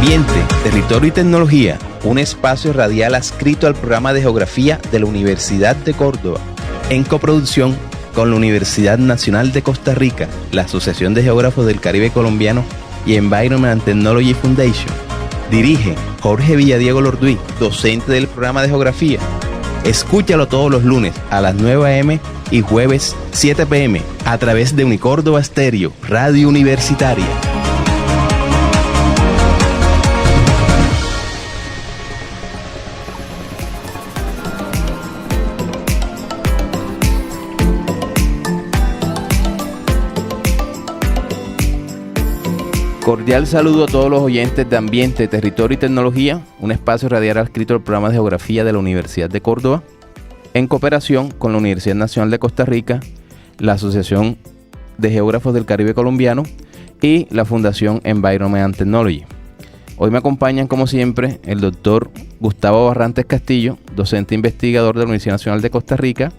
Ambiente, Territorio y Tecnología, un espacio radial adscrito al programa de Geografía de la Universidad de Córdoba, en coproducción con la Universidad Nacional de Costa Rica, la Asociación de Geógrafos del Caribe Colombiano y Environment Technology Foundation. Dirige Jorge Villadiego Lorduy, docente del programa de Geografía. Escúchalo todos los lunes a las 9 a.m. y jueves 7 p.m. a través de Unicórdoba Estéreo, Radio Universitaria. Cordial saludo a todos los oyentes de Ambiente, Territorio y Tecnología, un espacio radial adscrito al programa de Geografía de la Universidad de Córdoba, en cooperación con la Universidad Nacional de Costa Rica, la Asociación de Geógrafos del Caribe Colombiano y la Fundación Environment Technology. Hoy me acompañan, como siempre, el doctor Gustavo Barrantes Castillo, docente investigador de la Universidad Nacional de Costa Rica,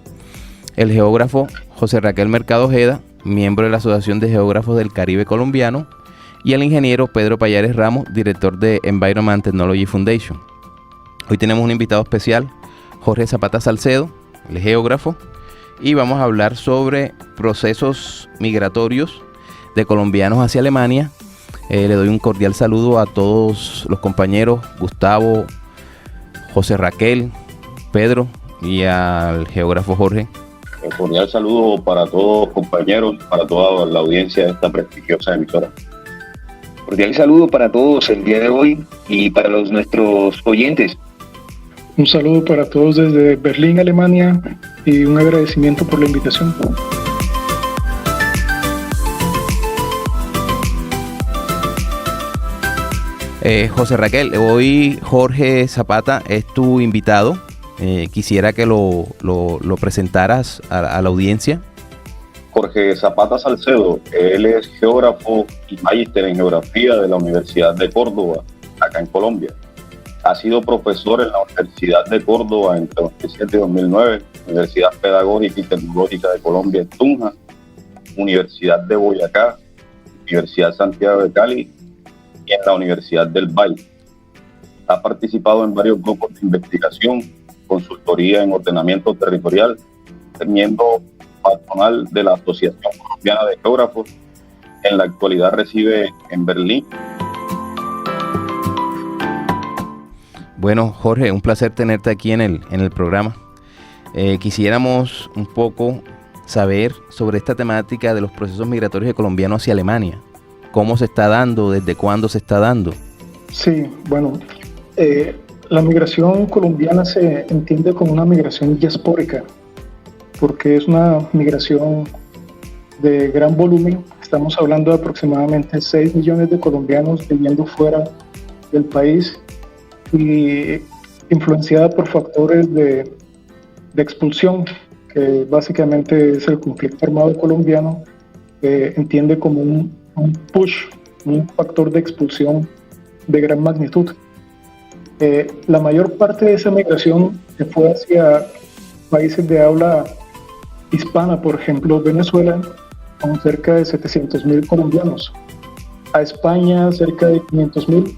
el geógrafo José Raquel Mercado Ojeda, miembro de la Asociación de Geógrafos del Caribe Colombiano, y el ingeniero Pedro Payares Ramos, director de Environment Technology Foundation. Hoy tenemos un invitado especial, Jorge Zapata Salcedo, el geógrafo, y vamos a hablar sobre procesos migratorios de colombianos hacia Alemania. Le doy un cordial saludo a todos los compañeros, Gustavo, José Raquel, Pedro y al geógrafo Jorge. Un cordial saludo para todos los compañeros, para toda la audiencia de esta prestigiosa emisora. Cordial saludo para todos el día de hoy y para nuestros oyentes. Un saludo para todos desde Berlín, Alemania, y un agradecimiento por la invitación. José Raquel, hoy Jorge Zapata es tu invitado. Quisiera que lo presentaras a la audiencia. Jorge Zapata Salcedo, él es geógrafo y magíster en geografía de la Universidad de Córdoba, acá en Colombia. Ha sido profesor en la Universidad de Córdoba entre 2007 y 2009, Universidad Pedagógica y Tecnológica de Colombia en Tunja, Universidad de Boyacá, Universidad Santiago de Cali y en la Universidad del Valle. Ha participado en varios grupos de investigación, consultoría en ordenamiento territorial, miembro patronal de la Asociación Colombiana de Geógrafos. En la actualidad reside en Berlín. Bueno, Jorge, un placer tenerte aquí en el programa. Quisiéramos un poco saber sobre esta temática de los procesos migratorios de colombianos hacia Alemania. ¿Cómo se está dando? ¿Desde cuándo se está dando? Sí, bueno, la migración colombiana se entiende como una migración diaspórica, porque es una migración de gran volumen. Estamos hablando de aproximadamente 6 millones de colombianos viviendo fuera del país y influenciada por factores de expulsión, que básicamente es el conflicto armado colombiano, que entiende como un push, un factor de expulsión de gran magnitud. La mayor parte de esa migración se fue hacia países de habla hispana, por ejemplo, Venezuela, con cerca de 700,000 colombianos, a España cerca de 500,000,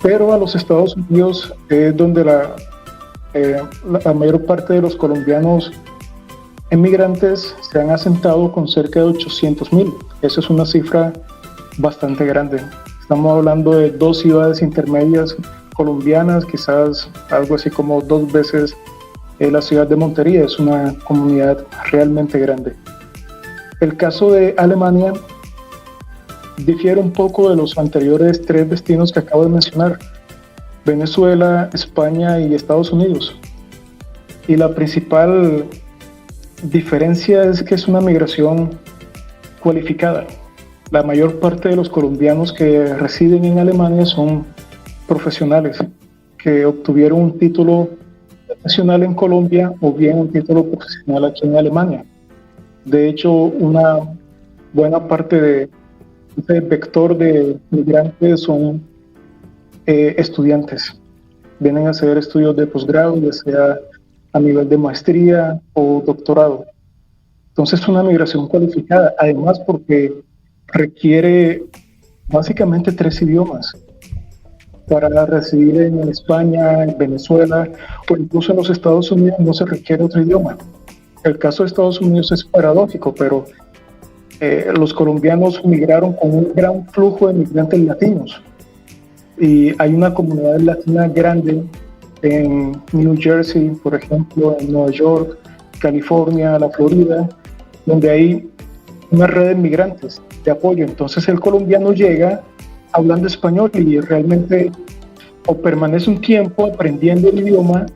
pero a los Estados Unidos es donde la mayor parte de los colombianos emigrantes se han asentado, con cerca de 800,000. Esa es una cifra bastante grande. Estamos hablando de 2 ciudades intermedias colombianas, quizás algo así como 2 veces la ciudad de Montería. Es una comunidad realmente grande. El caso de Alemania difiere un poco de los anteriores 3 destinos que acabo de mencionar: Venezuela, España y Estados Unidos. Y la principal diferencia es que es una migración cualificada. La mayor parte de los colombianos que residen en Alemania son profesionales que obtuvieron un título profesional en Colombia o bien un título profesional aquí en Alemania. De hecho, una buena parte de ese vector de migrantes son estudiantes. Vienen a hacer estudios de posgrado, ya sea a nivel de maestría o doctorado. Entonces es una migración cualificada, además porque requiere básicamente 3 idiomas. para residir en España, en Venezuela o incluso en los Estados Unidos no se requiere otro idioma. El caso de Estados Unidos es paradójico, pero los colombianos migraron con un gran flujo de migrantes latinos y hay una comunidad latina grande en New Jersey, por ejemplo, en Nueva York, California, la Florida, donde hay una red de migrantes de apoyo. Entonces el colombiano llega hablando español y realmente o permanece un tiempo aprendiendo el idioma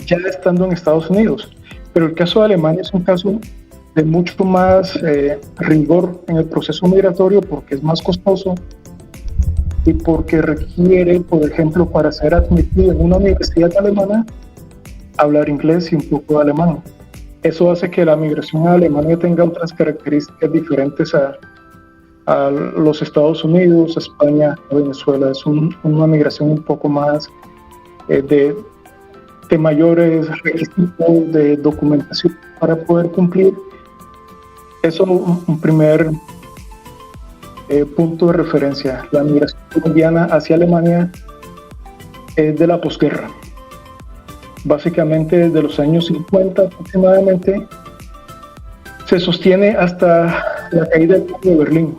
ya estando en Estados Unidos. Pero el caso de Alemania es un caso de mucho más rigor en el proceso migratorio porque es más costoso y porque requiere, por ejemplo, para ser admitido en una universidad alemana, hablar inglés y un poco de alemán. Eso hace que la migración a Alemania tenga otras características diferentes a los Estados Unidos, a España, a Venezuela. Es una migración un poco más de mayores requisitos de documentación para poder cumplir. Eso es un primer punto de referencia. La migración colombiana hacia Alemania es de la posguerra. Básicamente desde los años 50 aproximadamente se sostiene hasta la caída del muro de Berlín.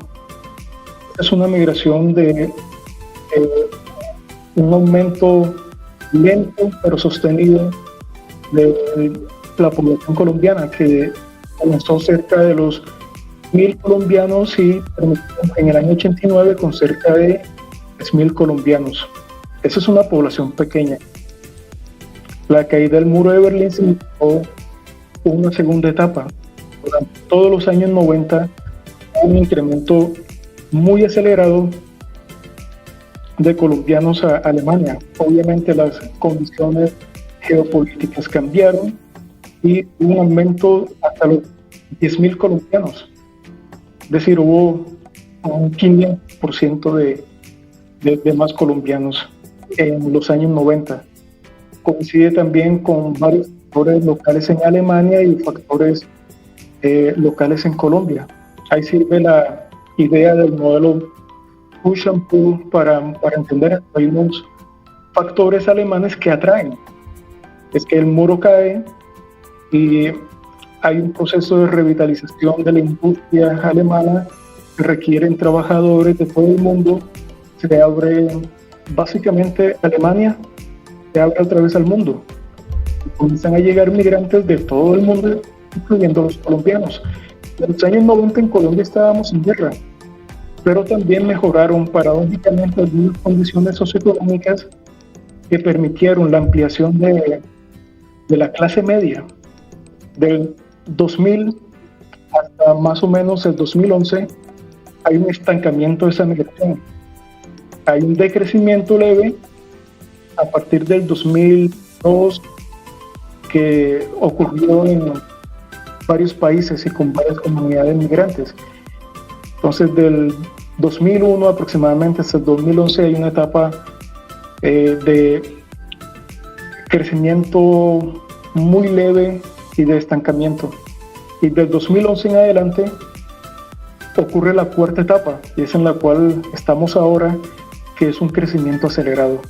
Es una migración de un aumento lento pero sostenido de la población colombiana, que comenzó cerca de los 1.000 colombianos y en el año 89 con cerca de 3.000 colombianos. Esa es una población pequeña. La caída del muro de Berlín significó una segunda etapa. Durante todos los años 90 hubo un incremento muy acelerado de colombianos a Alemania. Obviamente las condiciones geopolíticas cambiaron y hubo un aumento hasta los 10.000 colombianos. Es decir, hubo un 15% de más colombianos en los años 90. Coincide también con varios factores locales en Alemania y factores locales en Colombia. Ahí sirve la idea del modelo push and pull para entender que hay unos factores alemanes que atraen. Es que el muro cae y hay un proceso de revitalización de la industria alemana que requieren trabajadores de todo el mundo. Se abre básicamente Alemania, se abre otra vez al mundo. Comienzan a llegar migrantes de todo el mundo, incluyendo los colombianos. En los años 90 en Colombia estábamos en guerra, pero también mejoraron paradójicamente algunas condiciones socioeconómicas que permitieron la ampliación de la clase media. Del 2000 hasta más o menos el 2011 hay un estancamiento de esa migración. Hay un decrecimiento leve a partir del 2002 que ocurrió en varios países y con varias comunidades migrantes. Entonces del 2001 aproximadamente hasta el 2011 hay una etapa de crecimiento muy leve y de estancamiento. Y del 2011 en adelante ocurre la cuarta etapa, y es en la cual estamos ahora, que es un crecimiento acelerado.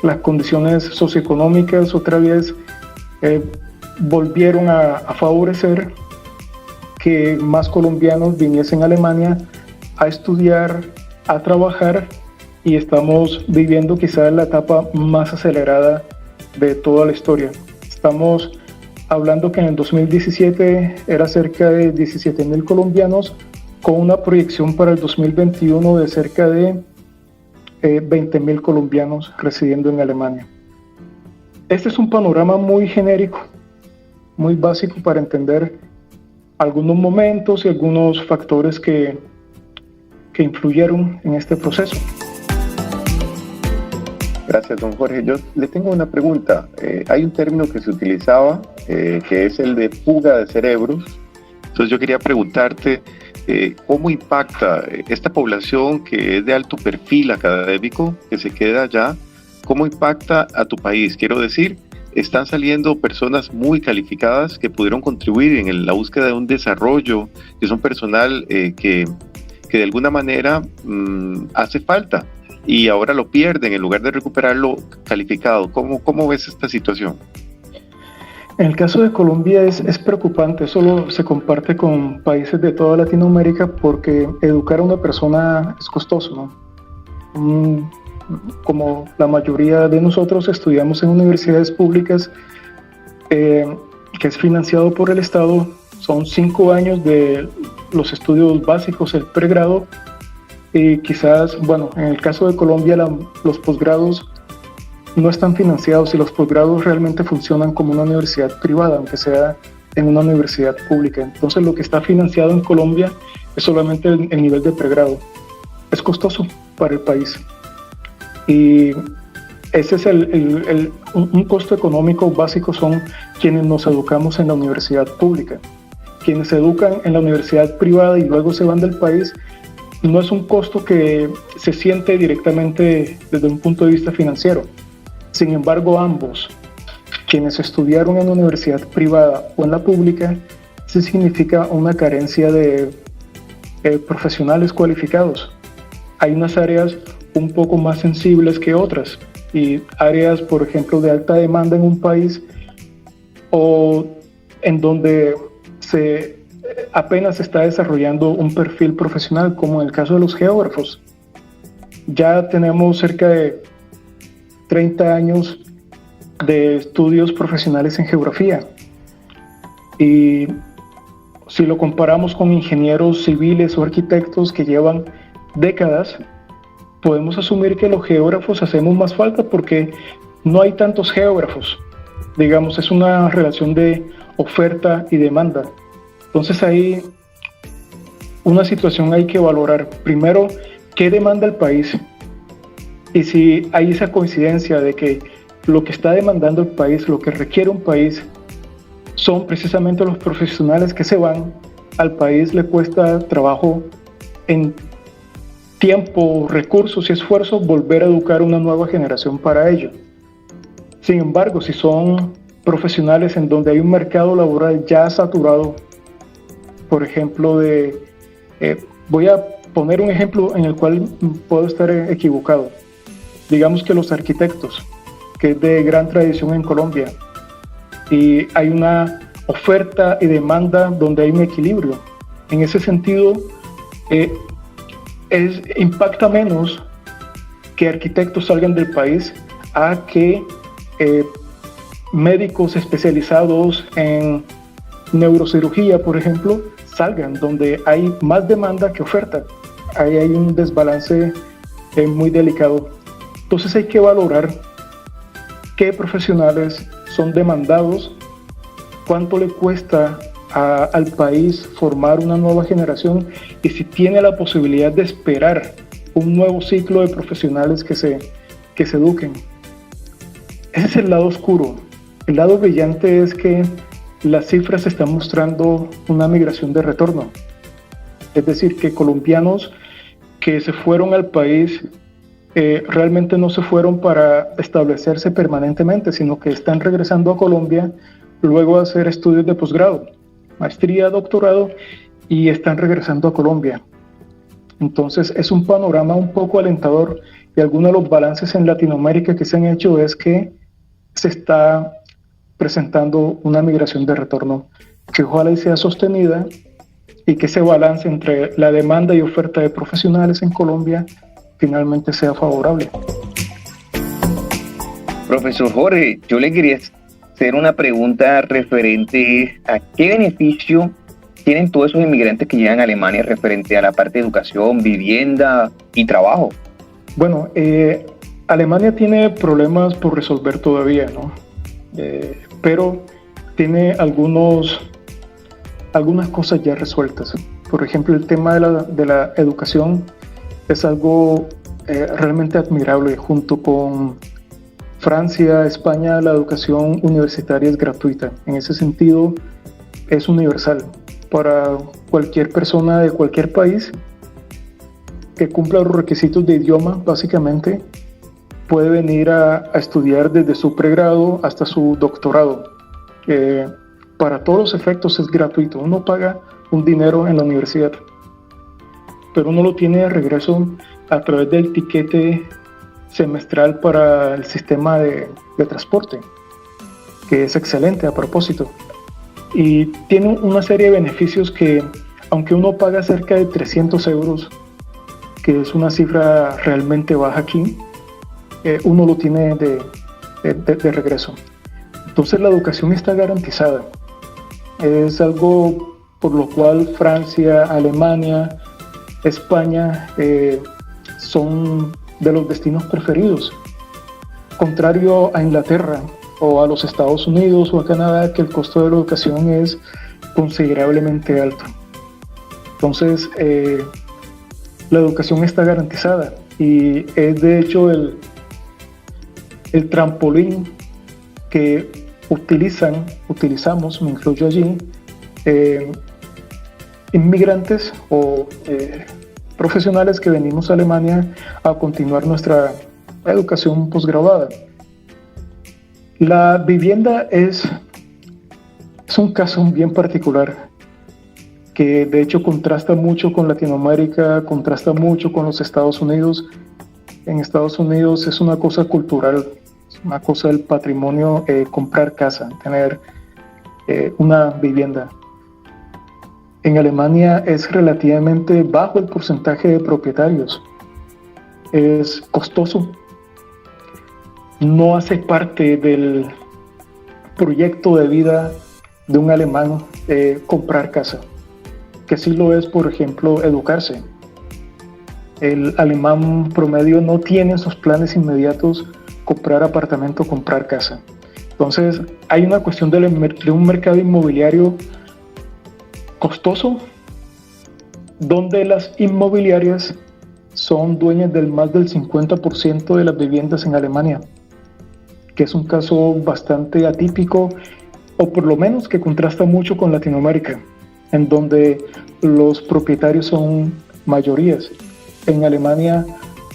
Las condiciones socioeconómicas otra vez volvieron a favorecer que más colombianos viniesen a Alemania a estudiar, a trabajar, y estamos viviendo quizás la etapa más acelerada de toda la historia. Estamos hablando que en el 2017 era cerca de 17.000 colombianos, con una proyección para el 2021 de cerca de 20.000 colombianos residiendo en Alemania. Este es un panorama muy genérico, muy básico para entender algunos momentos y algunos factores que influyeron en este proceso. Gracias, don Jorge. Yo le tengo una pregunta. Hay un término que se utilizaba, que es el de fuga de cerebros. Entonces yo quería preguntarte, ¿cómo impacta esta población que es de alto perfil académico, que se queda allá? ¿Cómo impacta a tu país? Quiero decir, están saliendo personas muy calificadas que pudieron contribuir en la búsqueda de un desarrollo, que son personal que de alguna manera hace falta y ahora lo pierden en lugar de recuperarlo calificado. ¿Cómo ves esta situación? En el caso de Colombia es preocupante, eso se comparte con países de toda Latinoamérica porque educar a una persona es costoso, ¿no? Como la mayoría de nosotros estudiamos en universidades públicas, que es financiado por el Estado, son 5 años de los estudios básicos, el pregrado, y quizás, bueno, en el caso de Colombia los posgrados no están financiados y los posgrados realmente funcionan como una universidad privada, aunque sea en una universidad pública. Entonces lo que está financiado en Colombia es solamente el nivel de pregrado. Es costoso para el país. Y ese es un costo económico básico, son quienes nos educamos en la universidad pública. Quienes se educan en la universidad privada y luego se van del país, no es un costo que se siente directamente desde un punto de vista financiero. Sin embargo, ambos, quienes estudiaron en la universidad privada o en la pública, sí significa una carencia de profesionales cualificados. Hay unas áreas un poco más sensibles que otras y áreas, por ejemplo, de alta demanda en un país o en donde apenas se está desarrollando un perfil profesional, como en el caso de los geógrafos. Ya tenemos cerca de 30 años de estudios profesionales en geografía y si lo comparamos con ingenieros civiles o arquitectos que llevan décadas, podemos asumir que los geógrafos hacemos más falta porque no hay tantos geógrafos. Digamos, es una relación de oferta y demanda. Entonces hay una situación hay que valorar. Primero, ¿qué demanda el país? Y si hay esa coincidencia de que lo que está demandando el país, lo que requiere un país, son precisamente los profesionales que se van, al país le cuesta trabajo en tiempo, recursos y esfuerzos volver a educar una nueva generación para ello. Sin embargo, si son profesionales en donde hay un mercado laboral ya saturado, por ejemplo, voy a poner un ejemplo en el cual puedo estar equivocado. Digamos que los arquitectos, que es de gran tradición en Colombia, y hay una oferta y demanda donde hay un equilibrio. En ese sentido, impacta menos que arquitectos salgan del país a que médicos especializados en neurocirugía, por ejemplo, salgan, donde hay más demanda que oferta. Ahí hay un desbalance muy delicado. Entonces hay que valorar qué profesionales son demandados, cuánto le cuesta al país formar una nueva generación y si tiene la posibilidad de esperar un nuevo ciclo de profesionales que se eduquen. Ese es el lado oscuro. El lado brillante es que las cifras están mostrando una migración de retorno. Es decir, que colombianos que se fueron al país realmente no se fueron para establecerse permanentemente, sino que están regresando a Colombia luego de hacer estudios de posgrado, maestría, doctorado, y están regresando a Colombia. Entonces es un panorama un poco alentador y algunos de los balances en Latinoamérica que se han hecho es que se está presentando una migración de retorno que ojalá y sea sostenida y que ese balance entre la demanda y oferta de profesionales en Colombia finalmente sea favorable. Profesor Jorge, yo le quería hacer una pregunta referente a qué beneficio tienen todos esos inmigrantes que llegan a Alemania referente a la parte de educación, vivienda y trabajo. Bueno, Alemania tiene problemas por resolver todavía, ¿no? Pero tiene algunas cosas ya resueltas. Por ejemplo, el tema de la educación es algo realmente admirable. Junto con Francia, España, la educación universitaria es gratuita. En ese sentido, es universal para cualquier persona de cualquier país que cumpla los requisitos de idioma, básicamente, puede venir a estudiar desde su pregrado hasta su doctorado. Para todos los efectos es gratuito, uno paga un dinero en la universidad. pero uno lo tiene de regreso a través del tiquete semestral para el sistema de transporte, que es excelente a propósito. Y tiene una serie de beneficios que, aunque uno paga cerca de 300 euros, que es una cifra realmente baja aquí, uno lo tiene de regreso. Entonces la educación está garantizada. Es algo por lo cual Francia, Alemania, España son de los destinos preferidos. Contrario a Inglaterra o a los Estados Unidos o a Canadá, que el costo de la educación es considerablemente alto. Entonces, la educación está garantizada y es de hecho el trampolín que utilizamos, me incluyo allí, inmigrantes o profesionales que venimos a Alemania a continuar nuestra educación posgraduada. La vivienda es un caso bien particular que de hecho contrasta mucho con Latinoamérica, contrasta mucho con los Estados Unidos. En Estados Unidos es una cosa cultural, es una cosa del patrimonio, comprar casa, tener una vivienda. En Alemania es relativamente bajo el porcentaje de propietarios. Es costoso. No hace parte del proyecto de vida de un alemán comprar casa, que sí lo es, por ejemplo, educarse. El alemán promedio no tiene en sus planes inmediatos comprar apartamento, comprar casa. Entonces, hay una cuestión de un mercado inmobiliario costoso, donde las inmobiliarias son dueñas del más del 50% de las viviendas en Alemania, que es un caso bastante atípico, o por lo menos que contrasta mucho con Latinoamérica, en donde los propietarios son mayorías. En Alemania,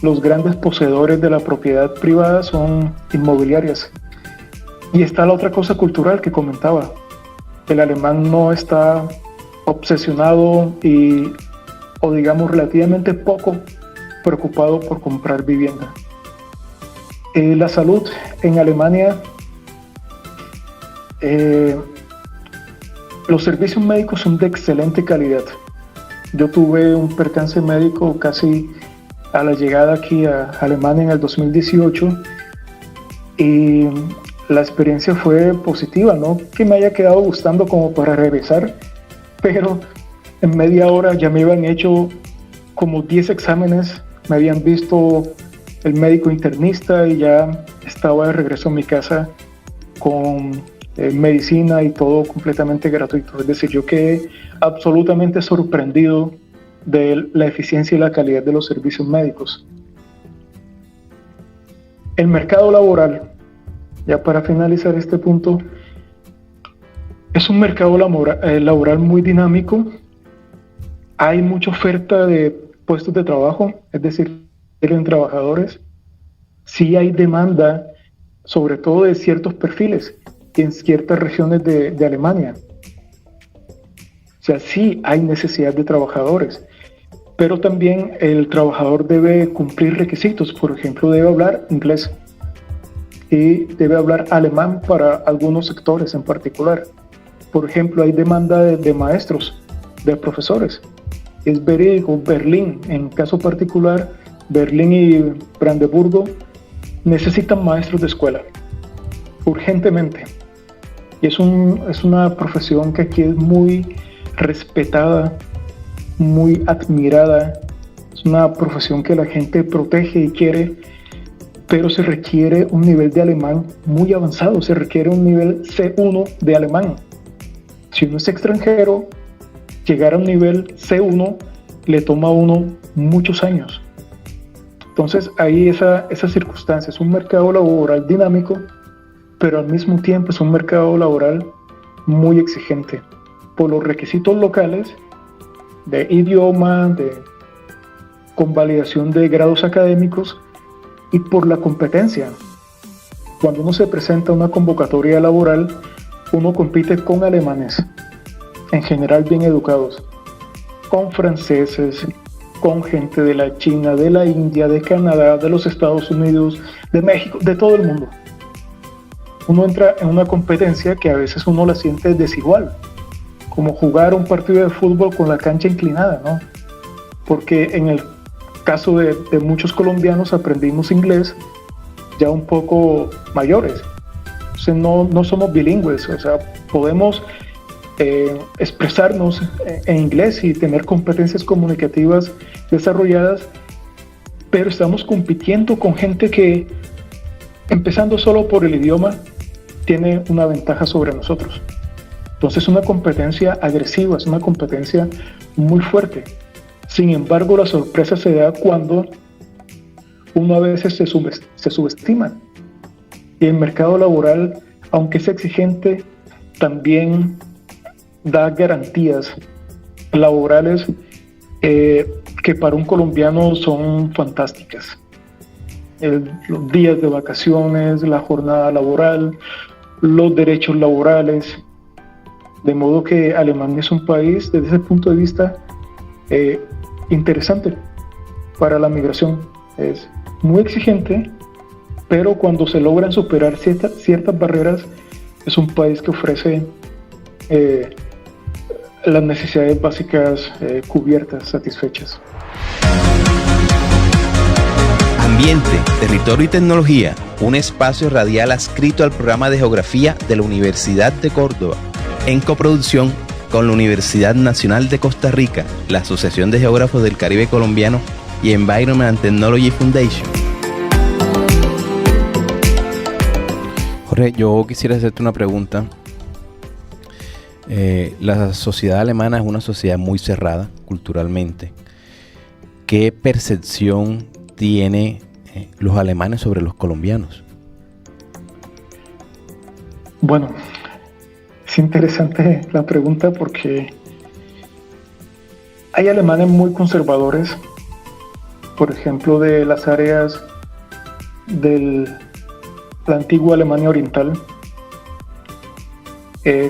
los grandes poseedores de la propiedad privada son inmobiliarias. Y está la otra cosa cultural que comentaba. El alemán no está obsesionado o digamos relativamente poco preocupado por comprar vivienda. La salud en Alemania, los servicios médicos son de excelente calidad. Yo tuve un percance médico casi a la llegada aquí a Alemania en el 2018 y la experiencia fue positiva, no que me haya quedado gustando como para regresar, pero en media hora ya me habían hecho como 10 exámenes, me habían visto el médico internista y ya estaba de regreso a mi casa con medicina y todo completamente gratuito. Es decir, yo quedé absolutamente sorprendido de la eficiencia y la calidad de los servicios médicos. El mercado laboral, ya para finalizar este punto, es un mercado laboral muy dinámico. Hay mucha oferta de puestos de trabajo, es decir, en trabajadores. Sí hay demanda, sobre todo de ciertos perfiles en ciertas regiones de Alemania. O sea, sí hay necesidad de trabajadores, pero también el trabajador debe cumplir requisitos. Por ejemplo, debe hablar inglés y debe hablar alemán para algunos sectores en particular. Por ejemplo, hay demanda de maestros, de profesores. Es verídico, Berlín, en caso particular, Berlín y Brandeburgo necesitan maestros de escuela, urgentemente. Y es una profesión que aquí es muy respetada, muy admirada. Es una profesión que la gente protege y quiere, pero se requiere un nivel de alemán muy avanzado, se requiere un nivel C1 de alemán. Si uno es extranjero, llegar a un nivel C1 le toma a uno muchos años. Entonces ahí esa circunstancia, es un mercado laboral dinámico, pero al mismo tiempo es un mercado laboral muy exigente por los requisitos locales de idioma, de convalidación de grados académicos y por la competencia. Cuando uno se presenta a una convocatoria laboral, uno compite con alemanes, en general bien educados, con franceses, con gente de la China, de la India, de Canadá, de los Estados Unidos, de México, de todo el mundo. Uno entra en una competencia que a veces uno la siente desigual, como jugar un partido de fútbol con la cancha inclinada, ¿no? Porque en el caso de muchos colombianos aprendimos inglés ya un poco mayores. Entonces no somos bilingües, o sea, podemos expresarnos en inglés y tener competencias comunicativas desarrolladas, pero estamos compitiendo con gente que, empezando solo por el idioma, tiene una ventaja sobre nosotros. Entonces es una competencia agresiva, es una competencia muy fuerte. Sin embargo, la sorpresa se da cuando uno a veces se subestima. Y el mercado laboral, aunque es exigente, también da garantías laborales que para un colombiano son fantásticas. Los días de vacaciones, la jornada laboral, los derechos laborales. De modo que Alemania es un país, desde ese punto de vista, interesante para la migración. Es muy exigente, pero cuando se logran superar ciertas barreras, es un país que ofrece las necesidades básicas cubiertas, satisfechas. Ambiente, Territorio y Tecnología, un espacio radial adscrito al programa de Geografía de la Universidad de Córdoba, en coproducción con la Universidad Nacional de Costa Rica, la Asociación de Geógrafos del Caribe Colombiano y Environment and Technology Foundation. Jorge, yo quisiera hacerte una pregunta. La sociedad alemana es una sociedad muy cerrada culturalmente. ¿Qué percepción tiene los alemanes sobre los colombianos? Bueno, es interesante la pregunta porque hay alemanes muy conservadores, por ejemplo, de las áreas de la antigua Alemania Oriental.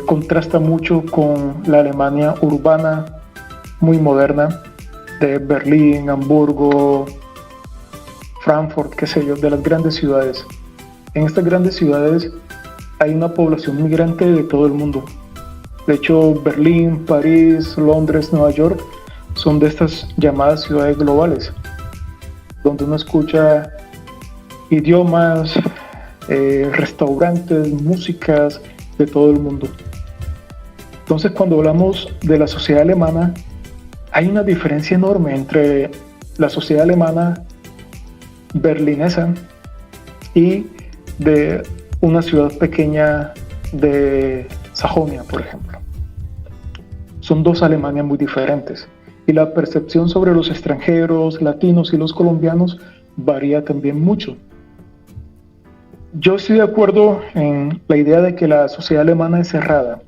Contrasta mucho con la Alemania urbana, muy moderna, de Berlín, Hamburgo, Frankfurt, qué sé yo, de las grandes ciudades. En estas grandes ciudades hay una población migrante de todo el mundo. De hecho, Berlín, París, Londres, Nueva York son de estas llamadas ciudades globales, donde uno escucha idiomas, restaurantes, músicas de todo el mundo. Entonces, cuando hablamos de la sociedad alemana, hay una diferencia enorme entre la sociedad alemana berlinesa y de una ciudad pequeña de Sajonia, por ejemplo. Son dos Alemanias muy diferentes y la percepción sobre los extranjeros, latinos y los colombianos varía también mucho. Yo estoy de acuerdo en la idea de que la sociedad alemana es cerrada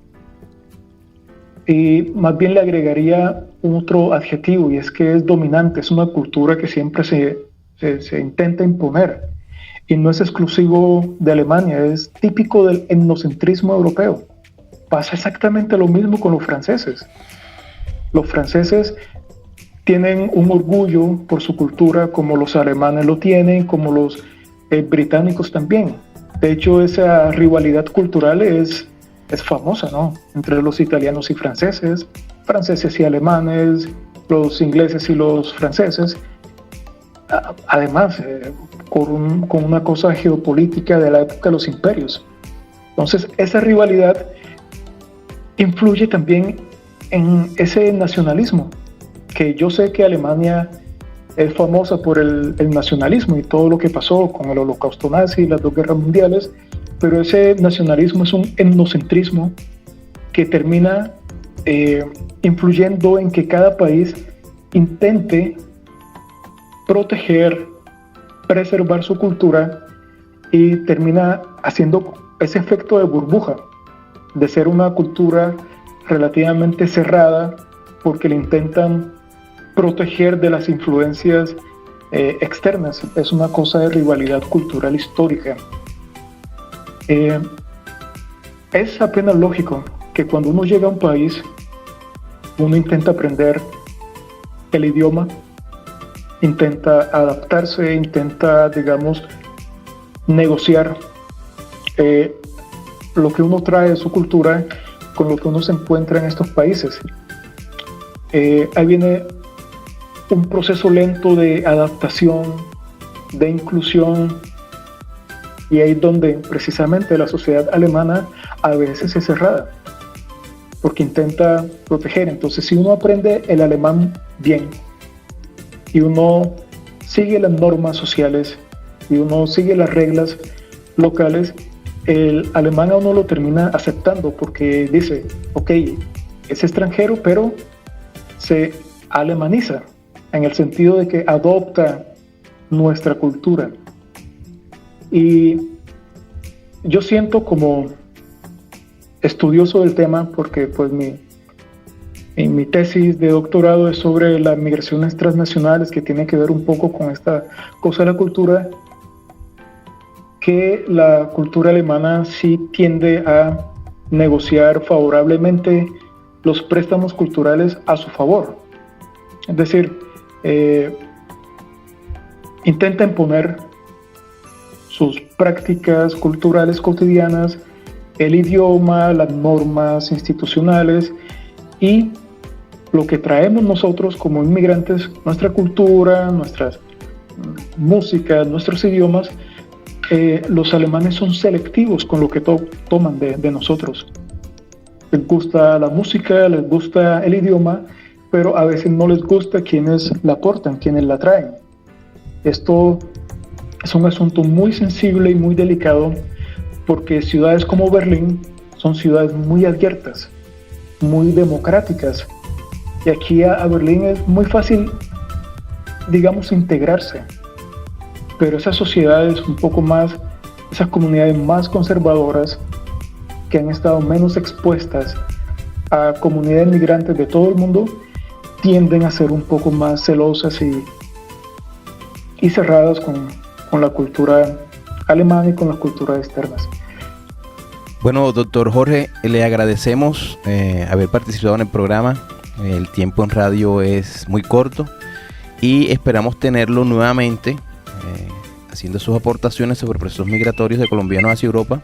y más bien le agregaría otro adjetivo, y es que es dominante, es una cultura que siempre se intenta imponer y no es exclusivo de Alemania, es típico del etnocentrismo europeo. Pasa exactamente lo mismo con los franceses. Los franceses tienen un orgullo por su cultura como los alemanes lo tienen, como los británicos también. De hecho, esa rivalidad cultural es famosa, ¿no? Entre los italianos y franceses y alemanes, los ingleses y los franceses. Además, con una cosa geopolítica de la época de los imperios. Entonces, esa rivalidad influye también en ese nacionalismo, que yo sé que Alemania es famosa por el nacionalismo y todo lo que pasó con el holocausto nazi y las dos guerras mundiales, pero ese nacionalismo es un etnocentrismo que termina influyendo en que cada país intente proteger, preservar su cultura y termina haciendo ese efecto de burbuja, de ser una cultura relativamente cerrada porque le intentan proteger de las influencias externas. Es una cosa de rivalidad cultural histórica. Es apenas lógico que cuando uno llega a un país, uno intenta aprender el idioma, intenta adaptarse, intenta, digamos, negociar lo que uno trae de su cultura con lo que uno se encuentra en estos países. Ahí viene un proceso lento de adaptación, de inclusión, y ahí donde precisamente la sociedad alemana a veces es cerrada, porque intenta proteger. Entonces, si uno aprende el alemán bien y uno sigue las normas sociales y uno sigue las reglas locales, el alemán a uno lo termina aceptando, porque dice, ok, es extranjero, pero se alemaniza, en el sentido de que adopta nuestra cultura. Y yo siento, como estudioso del tema, porque pues mi tesis de doctorado es sobre las migraciones transnacionales, que tiene que ver un poco con esta cosa de la cultura, que la cultura alemana sí tiende a negociar favorablemente los préstamos culturales a su favor. Es decir, intenta imponer sus prácticas culturales cotidianas, el idioma, las normas institucionales y lo que traemos nosotros como inmigrantes, nuestra cultura, nuestras músicas, nuestros idiomas. Los alemanes son selectivos con lo que toman de nosotros. Les gusta la música, les gusta el idioma, pero a veces no les gusta quienes la aportan, quienes la traen. Esto es un asunto muy sensible y muy delicado, porque ciudades como Berlín son ciudades muy abiertas, muy democráticas, y aquí a Berlín es muy fácil, digamos, integrarse. Pero esas sociedades un poco más, esas comunidades más conservadoras, que han estado menos expuestas a comunidades migrantes de todo el mundo, tienden a ser un poco más celosas y cerradas con la cultura alemana y con las culturas externas. Bueno, doctor Jorge, le agradecemos haber participado en el programa. El tiempo en radio es muy corto y esperamos tenerlo nuevamente haciendo sus aportaciones sobre procesos migratorios de colombianos hacia Europa,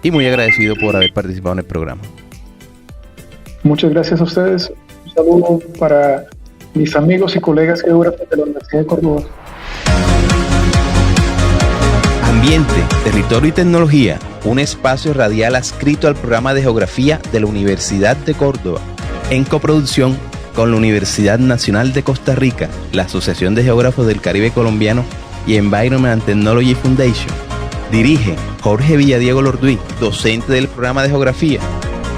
y muy agradecido por haber participado en el programa. Muchas gracias a ustedes. Un saludo para mis amigos y colegas geógrafos de la Universidad de Córdoba. Ambiente, Territorio y Tecnología, un espacio radial adscrito al programa de Geografía de la Universidad de Córdoba, en coproducción con la Universidad Nacional de Costa Rica, la Asociación de Geógrafos del Caribe Colombiano y Environment and Technology Foundation. Dirige Jorge Villadiego Lorduy, docente del programa de Geografía.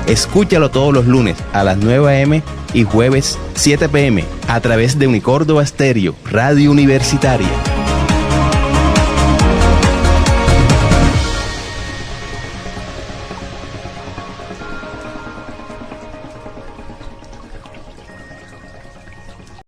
Escúchalo todos los lunes a las 9 a.m. y jueves 7 p.m. a través de Unicórdoba Estéreo, Radio Universitaria.